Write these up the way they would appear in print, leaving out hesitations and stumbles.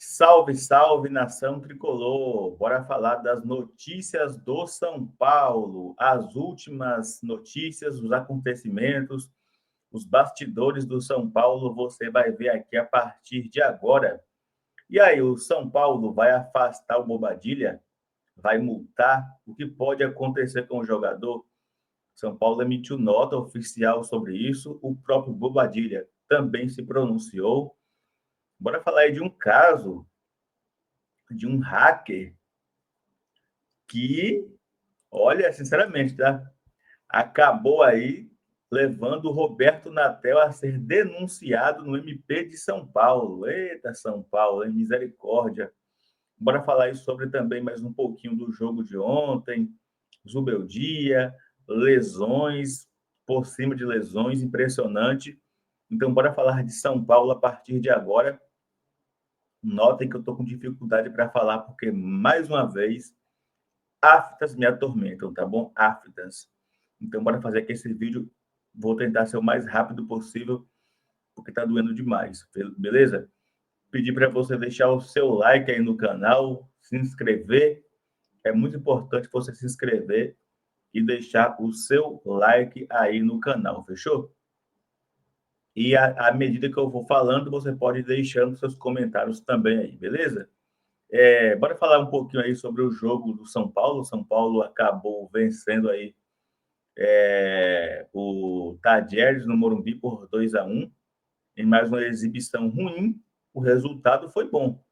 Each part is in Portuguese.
Salve, salve, nação tricolor! Bora falar das notícias do São Paulo, as últimas notícias, os acontecimentos, os bastidores do São Paulo, você vai ver aqui a partir de agora. E aí, o São Paulo vai afastar o Bobadilha? Vai multar? O que pode acontecer com o jogador? São Paulo emitiu nota oficial sobre isso, o próprio Bobadilha também se pronunciou. Bora falar aí de um caso de um hacker que, olha, sinceramente, tá? Acabou aí levando o Roberto Natel a ser denunciado no MP de São Paulo. Eita, São Paulo, hein? Misericórdia. Bora falar aí sobre também mais um pouquinho do jogo de ontem, Zubeldia, lesões, por cima de lesões, impressionante. Então, bora falar de São Paulo a partir de agora. Notem que eu estou com dificuldade para falar, porque, mais uma vez, aftas me atormentam, tá bom? Aftas. Então, bora fazer aqui esse vídeo. Vou tentar ser o mais rápido possível, porque tá doendo demais, beleza? Pedir para você deixar o seu like aí no canal, se inscrever. É muito importante você se inscrever e deixar o seu like aí no canal, fechou? E à medida que eu vou falando, você pode ir deixando seus comentários também aí, beleza? Bora falar um pouquinho aí sobre o jogo do São Paulo. São Paulo acabou vencendo aí o Tadieres no Morumbi por 2-1, em mais uma exibição ruim. O resultado foi bom.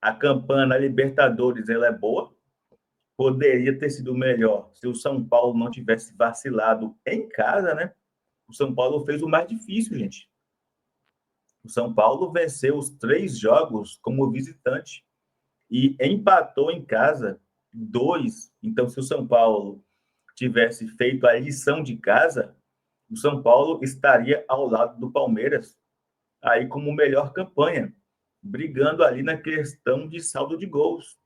A campanha na Libertadores ela é boa, poderia ter sido melhor se o São Paulo não tivesse vacilado em casa, né? O São Paulo fez o mais difícil, gente. O São Paulo venceu os 3 jogos como visitante e empatou em casa 2. Então, se o São Paulo tivesse feito a lição de casa, o São Paulo estaria ao lado do Palmeiras, aí como melhor campanha, brigando ali na questão de saldo de gols,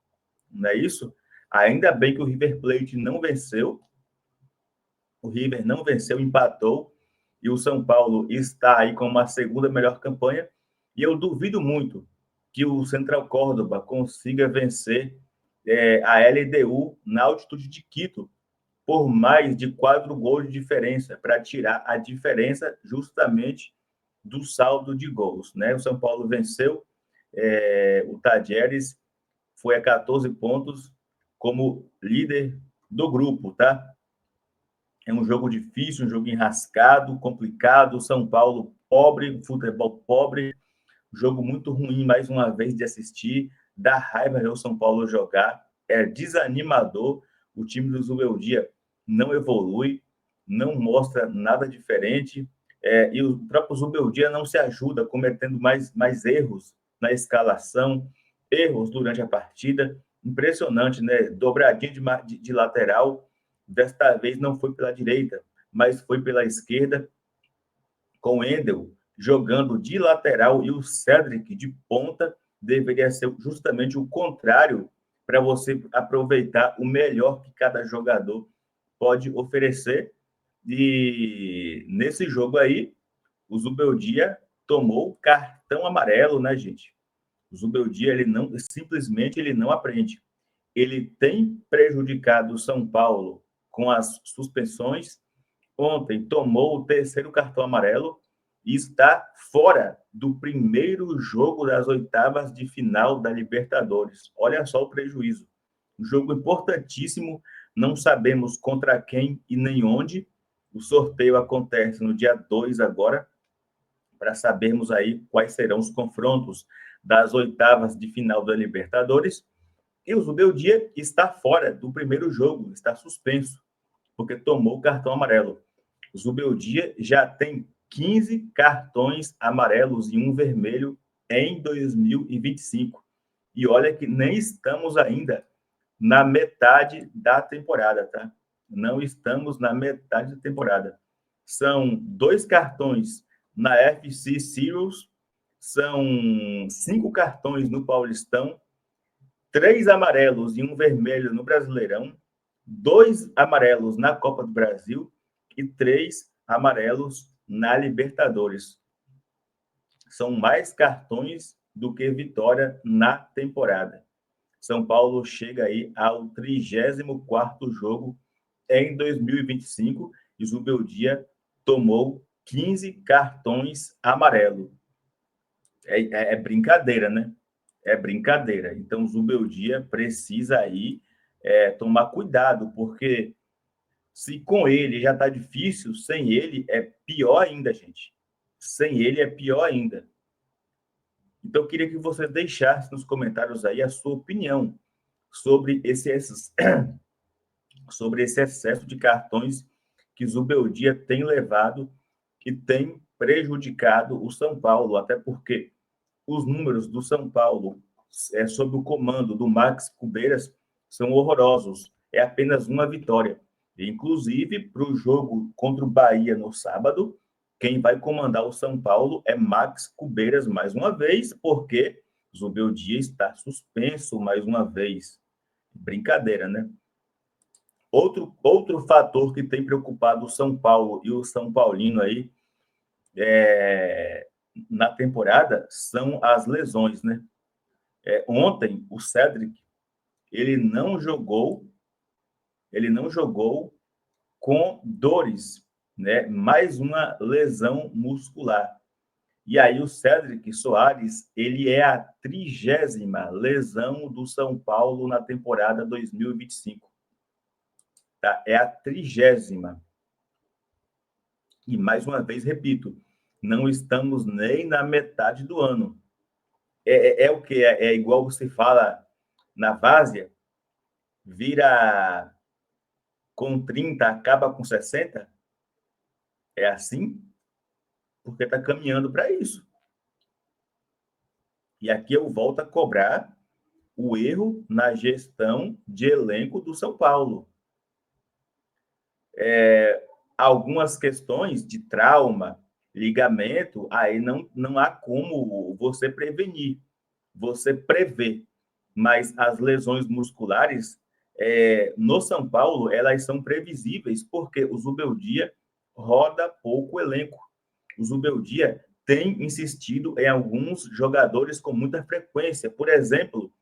não é isso? Ainda bem que o River Plate não venceu, o River não venceu, empatou, e o São Paulo está aí com uma segunda melhor campanha, e eu duvido muito que o Central Córdoba consiga vencer a LDU na altitude de Quito, por mais de 4 gols de diferença, para tirar a diferença justamente do saldo de gols, né? O São Paulo venceu, o Tadieres foi a 14 pontos como líder do grupo, tá? É um jogo difícil, um jogo enrascado, complicado. São Paulo pobre, futebol pobre, jogo muito ruim, mais uma vez, de assistir. Dá raiva ver o São Paulo jogar. É desanimador. O time do Zubeldia não evolui, não mostra nada diferente. E o próprio Zubeldia não se ajuda, cometendo mais erros na escalação, erros durante a partida. Impressionante, né? Dobradinha de lateral. Desta vez não foi pela direita, mas foi pela esquerda, com o Endel jogando de lateral e o Cedric de ponta. Deveria ser justamente o contrário, para você aproveitar o melhor que cada jogador pode oferecer. E nesse jogo aí, o Zubeldia tomou cartão amarelo, né, gente? O Zubeldia, ele não aprende. Ele tem prejudicado o São Paulo com as suspensões. Ontem tomou o terceiro cartão amarelo e está fora do primeiro jogo das oitavas de final da Libertadores. Olha só o prejuízo. Um jogo importantíssimo, não sabemos contra quem e nem onde. O sorteio acontece no dia 2 agora, para sabermos aí quais serão os confrontos das oitavas de final da Libertadores. E o Zubeldia está fora do primeiro jogo, está suspenso, porque tomou o cartão amarelo. O Zubeldia já tem 15 cartões amarelos e um vermelho em 2025. E olha que nem estamos ainda na metade da temporada, tá? Não estamos na metade da temporada. São 2 cartões na FC Series, são 5 cartões no Paulistão, 3 amarelos e um vermelho no Brasileirão, 2 amarelos na Copa do Brasil e 3 amarelos na Libertadores. São mais cartões do que vitória na temporada. São Paulo chega aí ao 34º jogo em 2025 e Zubeldia tomou 15 cartões amarelos. É brincadeira, né? É brincadeira. Então, o Zubeldia precisa aí tomar cuidado, porque se com ele já está difícil, sem ele é pior ainda, gente. Sem ele é pior ainda. Então, eu queria que você deixasse nos comentários aí a sua opinião sobre esse excesso de cartões que Zubeldia tem levado e tem prejudicado o São Paulo, até porque os números do São Paulo, sob o comando do Max Cubeiras, são horrorosos. É apenas uma vitória. Inclusive, para o jogo contra o Bahia no sábado, quem vai comandar o São Paulo é Max Cubeiras mais uma vez, porque Zubeldia está suspenso mais uma vez. Brincadeira, né? Outro fator que tem preocupado o São Paulo e o São Paulino aí na temporada são as lesões, né? Ontem, o Cédric, ele não jogou com dores, né? Mais uma lesão muscular. E aí o Cédric Soares, ele é a 30ª lesão do São Paulo na temporada 2025. Tá? É a 30ª. E mais uma vez, repito, não estamos nem na metade do ano. O que? É igual você fala na várzea, vira com 30, acaba com 60? É assim? Porque está caminhando para isso. E aqui eu volto a cobrar o erro na gestão de elenco do São Paulo. Algumas questões de trauma, ligamento, aí não há como você prevenir, você prevê. Mas as lesões musculares, no São Paulo, elas são previsíveis, porque o Zubeldia roda pouco o elenco. O Zubeldia tem insistido em alguns jogadores com muita frequência. Por exemplo,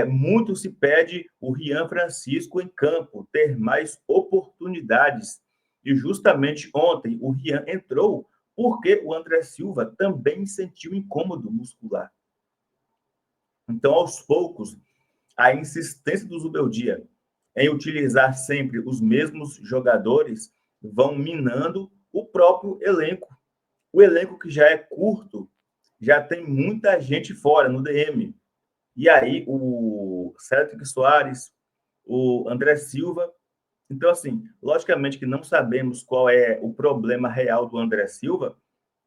muito se pede o Rian Francisco em campo, ter mais oportunidades. E justamente ontem o Rian entrou porque o André Silva também sentiu incômodo muscular. Então, aos poucos, a insistência do Zubeldia em utilizar sempre os mesmos jogadores vão minando o próprio elenco. O elenco que já é curto, já tem muita gente fora no DM. E aí, o Cédric Soares, o André Silva. Então, assim, logicamente que não sabemos qual é o problema real do André Silva,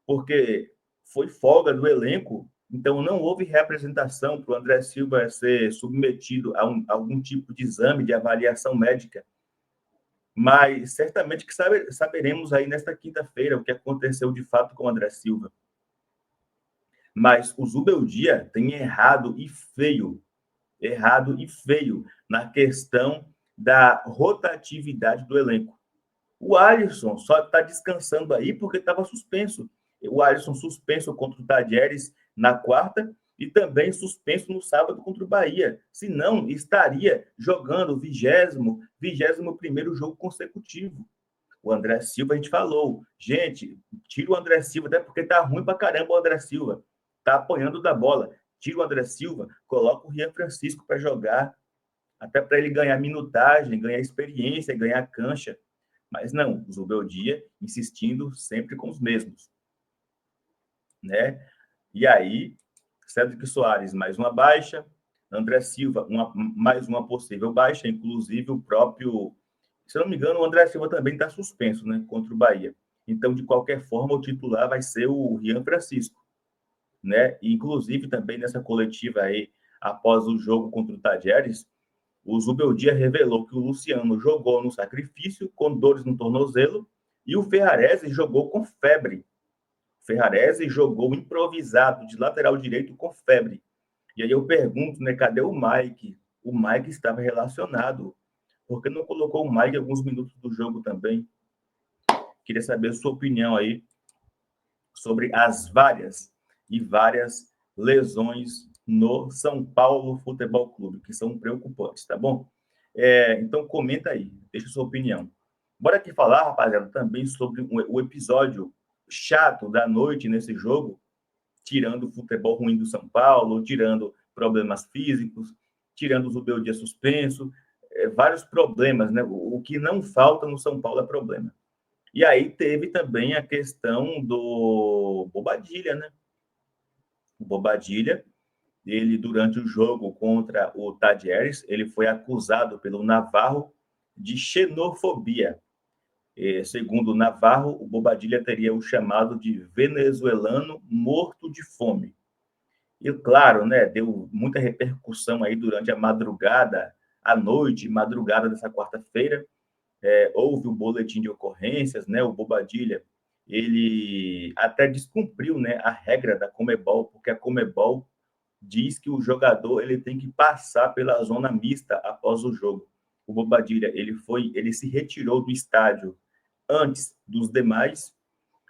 porque foi folga do elenco, então não houve representação para o André Silva ser submetido a algum tipo de exame de avaliação médica. Mas certamente que saberemos aí nesta quinta-feira o que aconteceu de fato com o André Silva. Mas o Zubeldia tem errado e feio na questão da rotatividade do elenco. O Alisson só está descansando aí porque estava suspenso. O Alisson suspenso contra o Tadieres na quarta e também suspenso no sábado contra o Bahia. Senão, estaria jogando o 21º jogo consecutivo. O André Silva, a gente falou, gente, tira o André Silva, até porque tá ruim pra caramba o André Silva. Tá apanhando da bola. Tira o André Silva, coloca o Rian Francisco para jogar, até para ele ganhar minutagem, ganhar experiência, ganhar cancha. Mas não, o Zubeldia insistindo sempre com os mesmos. Né? E aí, Cédric Soares, mais uma baixa, André Silva, mais uma possível baixa, inclusive o próprio, se não me engano, o André Silva também está suspenso, né, contra o Bahia. Então, de qualquer forma, o titular vai ser o Rian Francisco, né? E, inclusive, também nessa coletiva aí, após o jogo contra o Tadieres, o Zubeldia revelou que o Luciano jogou no sacrifício, com dores no tornozelo, e o Ferrarese jogou com febre. O Ferrarese jogou improvisado de lateral direito com febre. E aí eu pergunto, né, cadê o Mike? O Mike estava relacionado. Por que não colocou o Mike alguns minutos do jogo também? Queria saber a sua opinião aí sobre as várias lesões no São Paulo Futebol Clube, que são preocupantes, tá bom? Então, comenta aí, deixa a sua opinião. Bora aqui falar, rapaziada, também sobre o episódio chato da noite nesse jogo, tirando o futebol ruim do São Paulo, tirando problemas físicos, tirando o Zubeldia suspenso, vários problemas, né? O que não falta no São Paulo é problema. E aí teve também a questão do Bobadilha, né? O Bobadilha, ele, durante o jogo contra o Tadieres, ele foi acusado pelo Navarro de xenofobia. Segundo o Navarro, o Bobadilha teria o chamado de venezuelano morto de fome. E, claro, né, deu muita repercussão aí durante a madrugada, à noite, madrugada dessa quarta-feira. Houve o boletim de ocorrências, né, o Bobadilha, ele até descumpriu, né, a regra da Conmebol, porque a Conmebol diz que o jogador ele tem que passar pela zona mista após o jogo. O Bobadilha, ele se retirou do estádio antes dos demais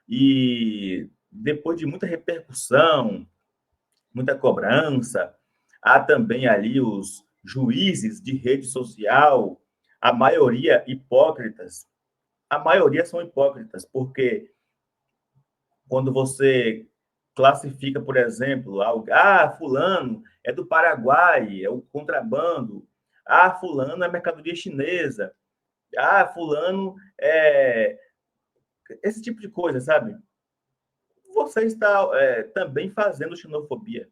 e depois de muita repercussão, muita cobrança, há também ali os juízes de rede social, a maioria hipócritas. A maioria são hipócritas, porque quando você classifica, por exemplo, algo, fulano é do Paraguai, é o contrabando, fulano é mercadoria chinesa, fulano é esse tipo de coisa, sabe? Você está também fazendo xenofobia.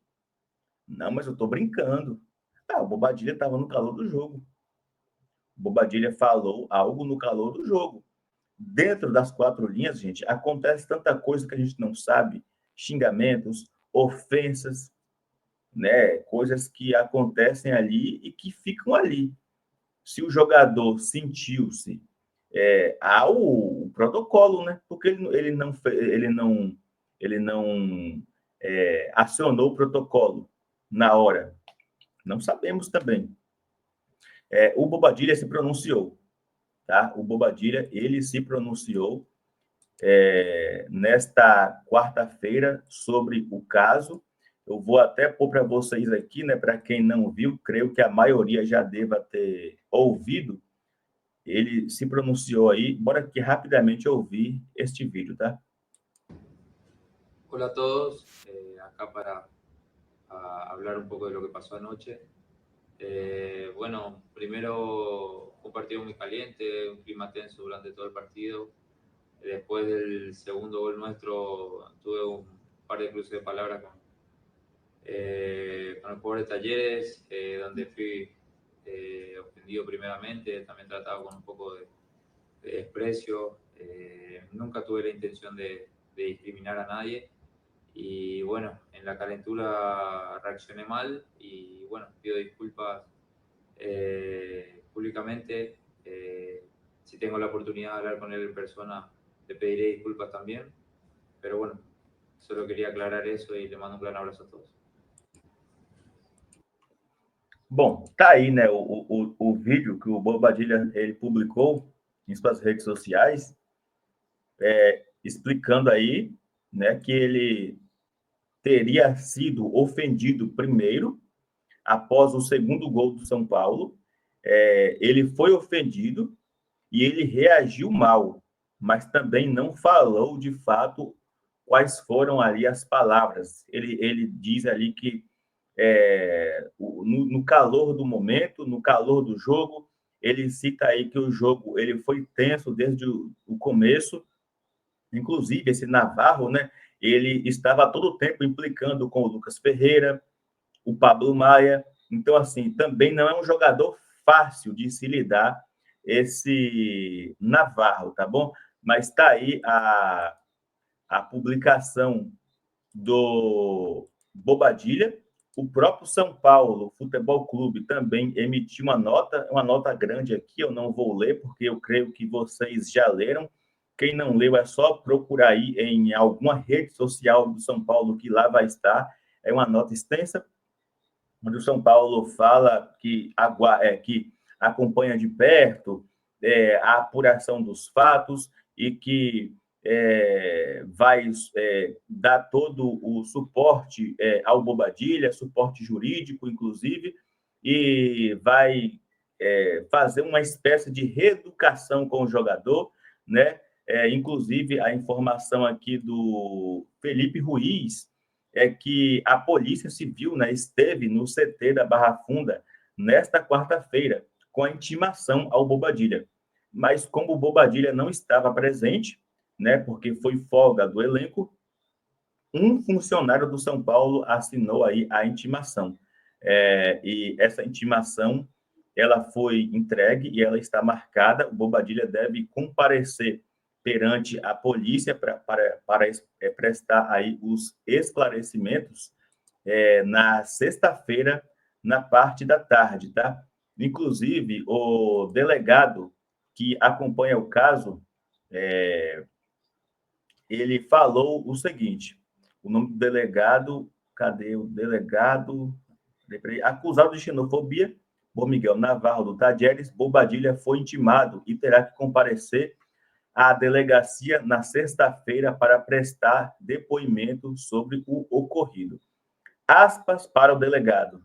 Não, mas eu estou brincando. O Bobadilha estava no calor do jogo. O Bobadilha falou algo no calor do jogo. Dentro das quatro linhas, gente, acontece tanta coisa que a gente não sabe, xingamentos, ofensas, né? Coisas que acontecem ali e que ficam ali. Se o jogador sentiu-se, há o protocolo, né? Porque ele não acionou o protocolo na hora. Não sabemos também. O Bobadilha se pronunciou, tá? O Bobadilha, ele se pronunciou nesta quarta-feira sobre o caso. Eu vou até pôr para vocês aqui, né? Para quem não viu, creio que a maioria já deva ter ouvido. Ele se pronunciou aí. Bora aqui rapidamente ouvir este vídeo, tá? Hola a todos, acá para hablar un poco de lo que pasó anoche. Bueno, primero fue un partido muy caliente, un clima tenso durante todo el partido. Después del segundo gol nuestro tuve un par de cruces de palabras con el jugador de Talleres, donde fui ofendido primeramente, también tratado con un poco de desprecio. Nunca tuve la intención de discriminar a nadie. Y bueno, en la calentura reaccioné mal y bueno, pido disculpas públicamente. Si tengo la oportunidad de hablar con él en persona, le pediré disculpas también. Pero bueno, solo quería aclarar eso y le mando un gran abrazo a todos. Bom, tá aí, né, o vídeo que o Bobadilha ele publicou em suas redes sociais, explicando aí, né, que ele teria sido ofendido primeiro, após o segundo gol do São Paulo. Ele foi ofendido e ele reagiu mal, mas também não falou de fato quais foram ali as palavras. Ele diz ali que no calor do momento, no calor do jogo, ele cita aí que o jogo ele foi tenso desde o começo, inclusive esse Navarro, né? Ele estava todo o tempo implicando com o Lucas Ferreira, o Pablo Maia. Então, assim, também não é um jogador fácil de se lidar esse Navarro, tá bom? Mas tá aí a publicação do Bobadilha. O próprio São Paulo Futebol Clube também emitiu uma nota grande aqui, eu não vou ler, porque eu creio que vocês já leram. Quem não leu é só procurar aí em alguma rede social do São Paulo, que lá vai estar. É uma nota extensa, onde o São Paulo fala que acompanha de perto a apuração dos fatos e que vai dar todo o suporte ao Bobadilla, suporte jurídico, inclusive, e vai fazer uma espécie de reeducação com o jogador, né? Inclusive, a informação aqui do Felipe Ruiz é que a Polícia Civil, né, esteve no CT da Barra Funda nesta quarta-feira com a intimação ao Bobadilla. Mas como o Bobadilla não estava presente, né, porque foi folga do elenco, um funcionário do São Paulo assinou aí a intimação. E essa intimação, ela foi entregue e ela está marcada. O Bobadilla deve comparecer perante a polícia para prestar aí os esclarecimentos na sexta-feira, na parte da tarde, tá? Inclusive, o delegado que acompanha o caso, ele falou o seguinte: o nome do delegado, cadê o delegado? Acusado de xenofobia, Bom Miguel Navarro do Tadieres, Bobadilla foi intimado e terá que comparecer à delegacia na sexta-feira para prestar depoimento sobre o ocorrido. Aspas para o delegado.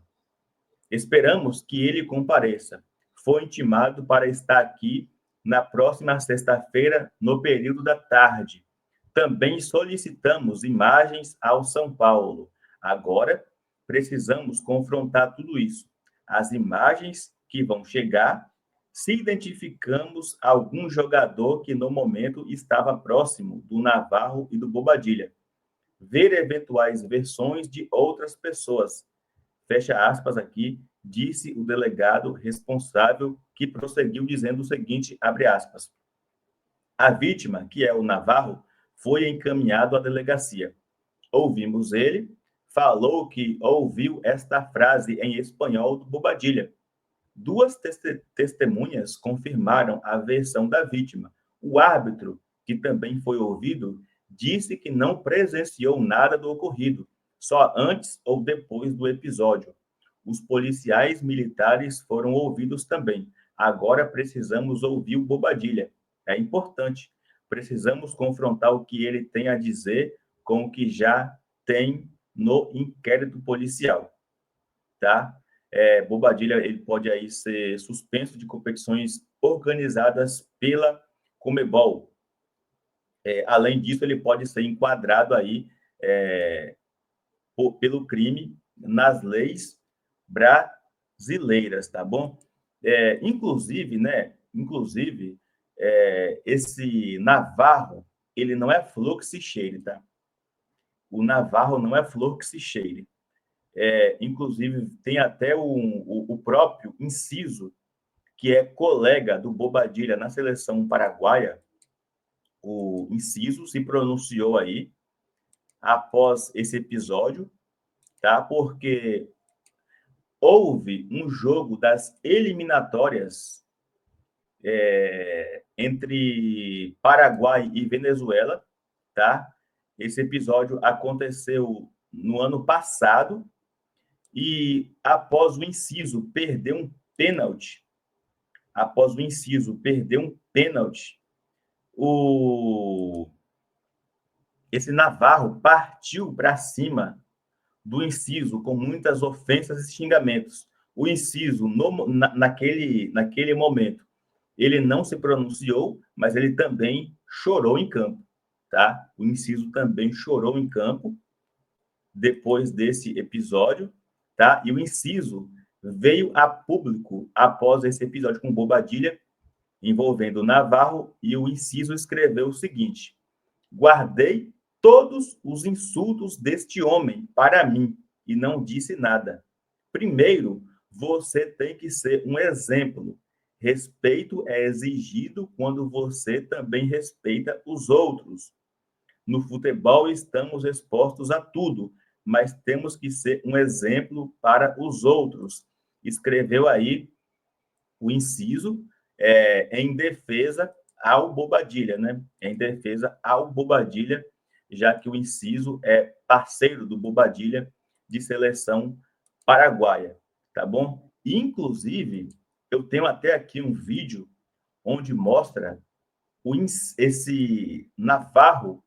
Esperamos que ele compareça. Foi intimado para estar aqui na próxima sexta-feira, no período da tarde. Também solicitamos imagens ao São Paulo. Agora, precisamos confrontar tudo isso. As imagens que vão chegar, se identificamos algum jogador que no momento estava próximo do Navarro e do Bobadilla. Ver eventuais versões de outras pessoas. Fecha aspas aqui, disse o delegado responsável, que prosseguiu dizendo o seguinte, abre aspas. A vítima, que é o Navarro, foi encaminhado à delegacia. Ouvimos ele, falou que ouviu esta frase em espanhol do Bobadilla. Duas testemunhas confirmaram a versão da vítima. O árbitro, que também foi ouvido, disse que não presenciou nada do ocorrido, só antes ou depois do episódio. Os policiais militares foram ouvidos também. Agora precisamos ouvir o Bobadilla. É importante. Precisamos confrontar o que ele tem a dizer com o que já tem no inquérito policial, tá? Bobadilla, ele pode aí ser suspenso de competições organizadas pela Conmebol. Além disso, ele pode ser enquadrado aí pelo crime nas leis brasileiras, tá bom? Inclusive, né? Inclusive, esse Navarro, ele não é flor que se cheire, tá? O Navarro não é flor que se cheire. Inclusive, tem até o próprio Inciso, que é colega do Bobadilla na seleção paraguaia. O Inciso se pronunciou aí após esse episódio, tá? Porque houve um jogo das eliminatórias entre Paraguai e Venezuela, tá? Esse episódio aconteceu no ano passado e após o Inciso perder um pênalti, esse Navarro partiu para cima do Inciso com muitas ofensas e xingamentos. O Inciso, naquele momento, ele não se pronunciou, mas ele também chorou em campo, tá? O Inciso também chorou em campo depois desse episódio, tá? E o Inciso veio a público após esse episódio com Bobadilla, envolvendo o Navarro, e o Inciso escreveu o seguinte: guardei todos os insultos deste homem para mim e não disse nada. Primeiro, você tem que ser um exemplo. Respeito é exigido quando você também respeita os outros. No futebol estamos expostos a tudo, mas temos que ser um exemplo para os outros. Escreveu aí o Inciso em defesa ao Bobadilla, né? Em defesa ao Bobadilla, já que o Inciso é parceiro do Bobadilla de seleção paraguaia, tá bom? Inclusive, eu tenho até aqui um vídeo onde mostra esse Navarro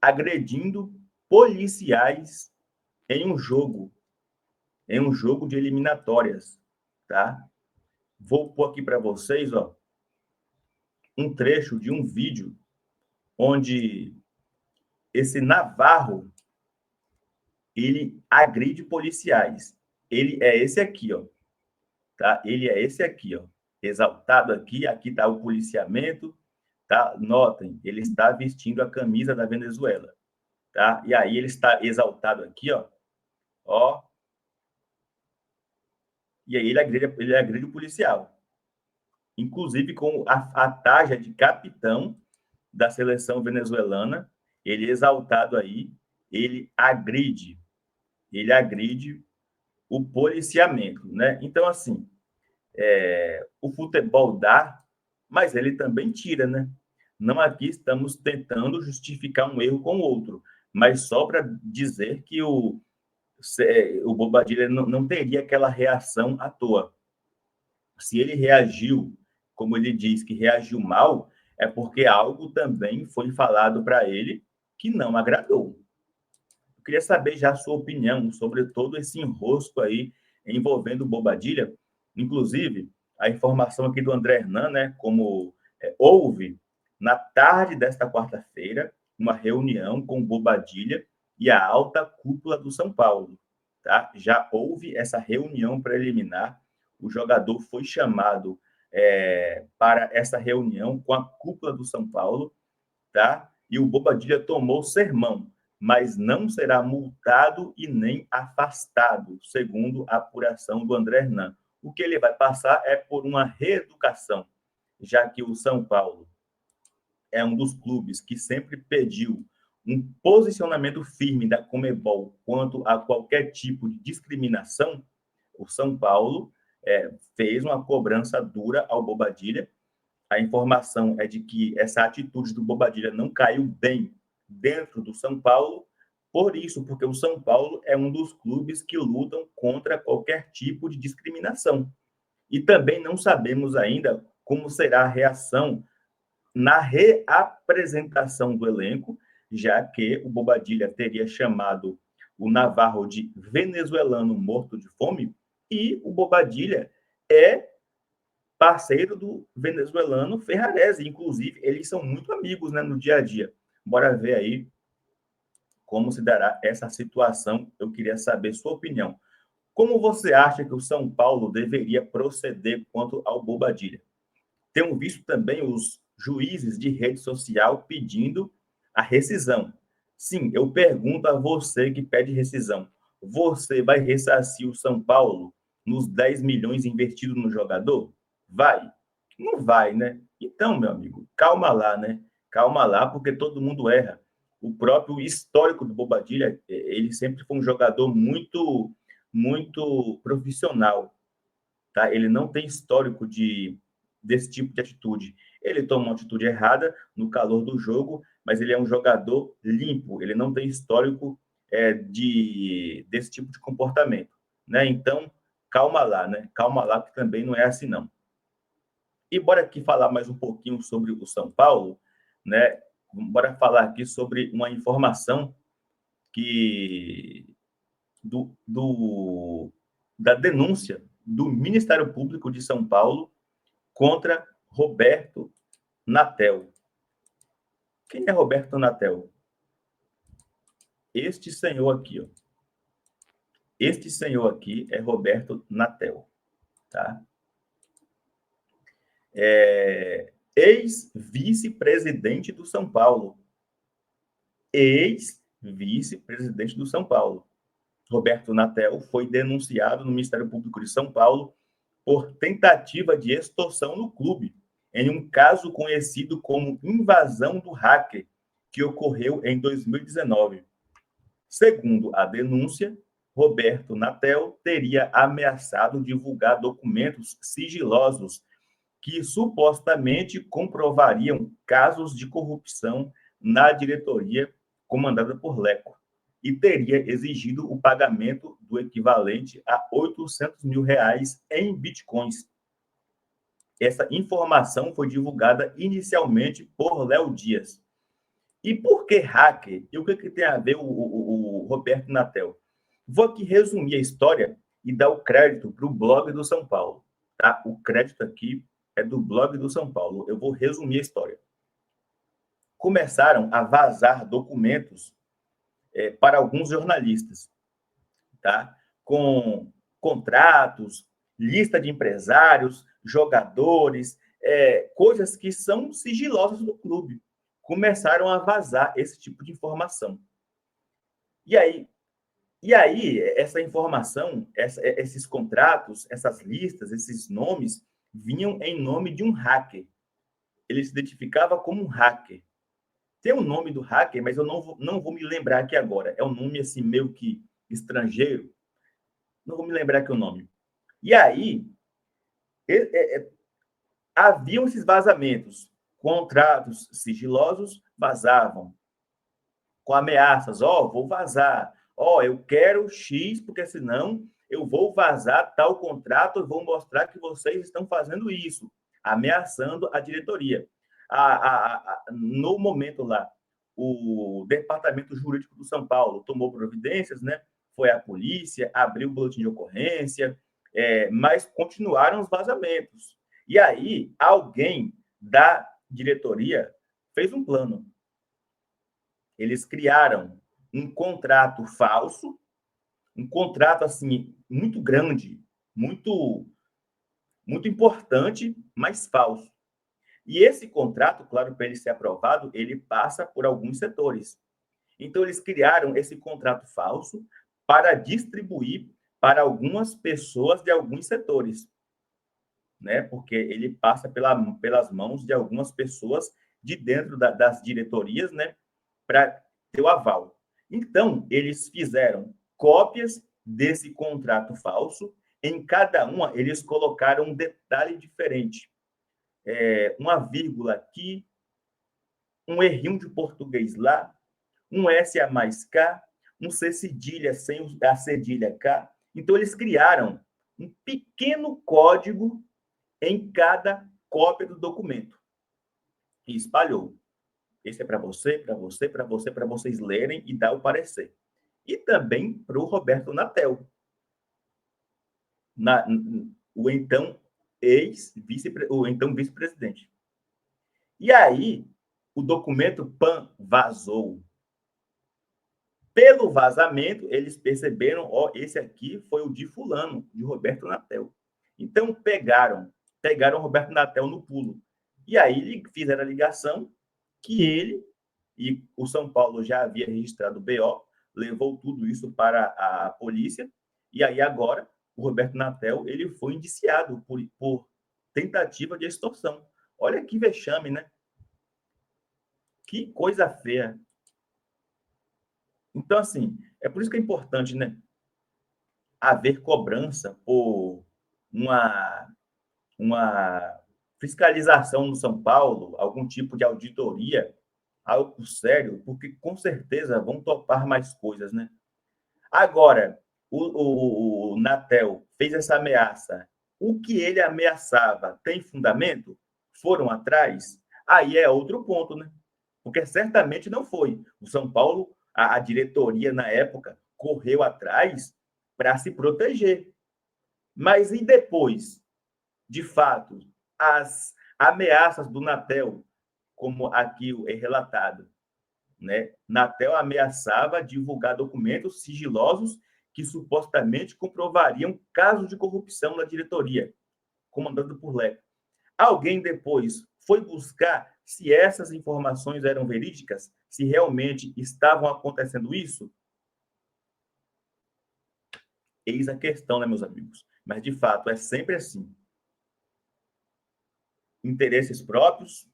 agredindo policiais em um jogo de eliminatórias, tá? Vou pôr aqui para vocês, ó, um trecho de um vídeo onde esse Navarro ele agride policiais. Ele é esse aqui, ó, tá? Ele é esse aqui, ó, exaltado aqui. Aqui está o policiamento, tá? Notem, ele está vestindo a camisa da Venezuela, tá? E aí ele está exaltado aqui, ó. E aí ele agride o policial, inclusive com a tarja de capitão da seleção venezuelana. Ele exaltado aí, ele agride o policiamento, né? Então, assim, o futebol dá, mas ele também tira, né? Não aqui estamos tentando justificar um erro com o outro, mas só para dizer que o Bobadilla não teria aquela reação à toa. Se ele reagiu, como ele diz que reagiu mal, é porque algo também foi falado para ele que não agradou. Eu queria saber já a sua opinião sobre todo esse enrosco aí envolvendo o Bobadilla. Inclusive, a informação aqui do André Hernan, né, como houve na tarde desta quarta-feira uma reunião com o Bobadilla e a alta cúpula do São Paulo. Tá? Já houve essa reunião preliminar, o jogador foi chamado para essa reunião com a cúpula do São Paulo, tá? E o Bobadilla tomou sermão, mas não será multado e nem afastado, segundo a apuração do André Hernan. O que ele vai passar é por uma reeducação, já que o São Paulo é um dos clubes que sempre pediu um posicionamento firme da Conmebol quanto a qualquer tipo de discriminação. O São Paulo fez uma cobrança dura ao Bobadilla. A informação é de que essa atitude do Bobadilla não caiu bem dentro do São Paulo, por isso, porque o São Paulo é um dos clubes que lutam contra qualquer tipo de discriminação. E também não sabemos ainda como será a reação na reapresentação do elenco, já que o Bobadilla teria chamado o Navarro de venezuelano morto de fome, e o Bobadilla é parceiro do venezuelano Ferrarese. Inclusive, eles são muito amigos, né, no dia a dia. Bora ver aí como se dará essa situação. Eu queria saber sua opinião. Como você acha que o São Paulo deveria proceder quanto ao Bobadilla? Tenho visto também os juízes de rede social pedindo a rescisão. Sim, eu pergunto a você que pede rescisão. Você vai ressarcir o São Paulo nos 10 milhões investidos no jogador? Vai? Não vai, né? Então, meu amigo, calma lá, né? Calma lá, porque todo mundo erra. O próprio histórico do Bobadilla, ele sempre foi um jogador muito profissional, tá? Ele não tem histórico desse tipo de atitude. Ele toma uma atitude errada no calor do jogo, mas ele é um jogador limpo, ele não tem histórico desse tipo de comportamento, né? Então, calma lá, né? Calma lá, que também não é assim, não. E bora aqui falar mais um pouquinho sobre o São Paulo, né? Bora falar aqui sobre uma informação que da denúncia do Ministério Público de São Paulo contra Roberto Natel. Quem é Roberto Natel? Este senhor aqui, ó. Este senhor aqui é Roberto Natel, tá? Ex-vice-presidente do São Paulo. Ex-vice-presidente do São Paulo. Roberto Natel foi denunciado no Ministério Público de São Paulo por tentativa de extorsão no clube, em um caso conhecido como invasão do hacker, que ocorreu em 2019. Segundo a denúncia, Roberto Natel teria ameaçado divulgar documentos sigilosos que supostamente comprovariam casos de corrupção na diretoria comandada por Leco, e teria exigido o pagamento do equivalente a R$ 800 mil em bitcoins. essa informação foi divulgada inicialmente por Léo Dias. E por que hacker? E o que tem a ver o Roberto Natel? Vou aqui resumir a história e dar o crédito para o blog do São Paulo. Tá? O crédito aqui é do blog do São Paulo. Eu vou resumir a história. Começaram a vazar documentos para alguns jornalistas, tá? Com contratos, lista de empresários, jogadores, coisas que são sigilosas do clube. Começaram a vazar esse tipo de informação. E aí essa informação, esses contratos, essas listas, esses nomes, vinham em nome de um hacker. Ele se identificava como um hacker. Tem o nome do hacker, mas eu não vou me lembrar aqui agora. É um nome assim meio que estrangeiro. Não vou me lembrar aqui o nome. E aí, haviam esses vazamentos. Contratos sigilosos vazavam. Com ameaças. Vou vazar. Eu quero X, porque senão eu vou vazar tal contrato e vou mostrar que vocês estão fazendo isso. Ameaçando a diretoria. No momento lá, o Departamento Jurídico do São Paulo tomou providências, né? Foi a polícia, abriu o boletim de ocorrência, mas continuaram os vazamentos. E aí, alguém da diretoria fez um plano. Eles criaram um contrato falso, um contrato assim muito grande, muito importante, mas falso. E esse contrato, claro, para ele ser aprovado, ele passa por alguns setores. Então, eles criaram esse contrato falso para distribuir para algumas pessoas de alguns setores, né? Porque ele passa pelas mãos de algumas pessoas de dentro das diretorias, né? Para ter o aval. Então, eles fizeram cópias desse contrato falso. Em cada uma, eles colocaram um detalhe diferente. Uma vírgula aqui, um errinho de português lá, um S a mais K, um C cedilha sem a cedilha K. Então, eles criaram um pequeno código em cada cópia do documento e espalhou. Esse é para você, para você, para você, para vocês lerem e dar o parecer. E também para o Roberto Natel, o então vice-presidente. E aí, o documento PAN vazou. Pelo vazamento, eles perceberam, esse aqui foi o de fulano, de Roberto Natel. Então, pegaram o Roberto Natel no pulo. E aí, fizeram a ligação que ele e o São Paulo já havia registrado o BO, levou tudo isso para a polícia, e aí agora o Roberto Natel ele foi indiciado por tentativa de extorsão. Olha que vexame, né? Que coisa feia. Então, assim, é por isso que é importante, né, haver cobrança por uma fiscalização no São Paulo, algum tipo de auditoria, algo sério, porque com certeza vão topar mais coisas, né? Agora, o Natel fez essa ameaça. O que ele ameaçava tem fundamento? Foram atrás? Aí é outro ponto, né? Porque certamente não foi. O São Paulo, a diretoria na época, correu atrás para se proteger. Mas e depois? De fato, as ameaças do Natel, como aqui é relatado, né? Natel ameaçava divulgar documentos sigilosos que supostamente comprovariam casos de corrupção na diretoria, comandado por Leco. Alguém depois foi buscar se essas informações eram verídicas, se realmente estavam acontecendo isso? Eis a questão, né, meus amigos? Mas, de fato, é sempre assim. Interesses próprios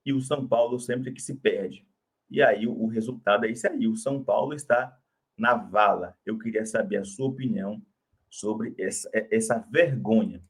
e o São Paulo sempre que se perde. E aí o resultado é esse aí. O São Paulo está na vala. Eu queria saber a sua opinião sobre essa vergonha.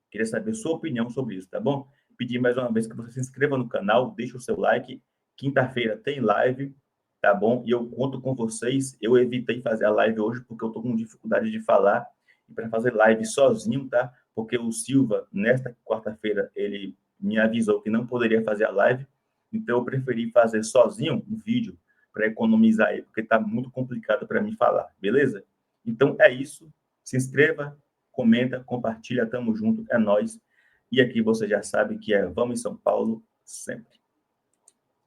Queria saber a sua opinião sobre isso, tá bom? Pedir mais uma vez que você se inscreva no canal, deixe o seu like. Quinta-feira tem live, tá bom? E eu conto com vocês. Eu evitei fazer a live hoje porque eu estou com dificuldade de falar. E para fazer live sozinho, tá? porque o Silva, nesta quarta-feira, ele me avisou que não poderia fazer a live, então eu preferi fazer sozinho um vídeo para economizar aí, porque está muito complicado para mim falar, beleza? Então é isso. Se inscreva, comenta, compartilha, tamo junto, é nóis. E aqui você já sabe que é Vamos em São Paulo sempre.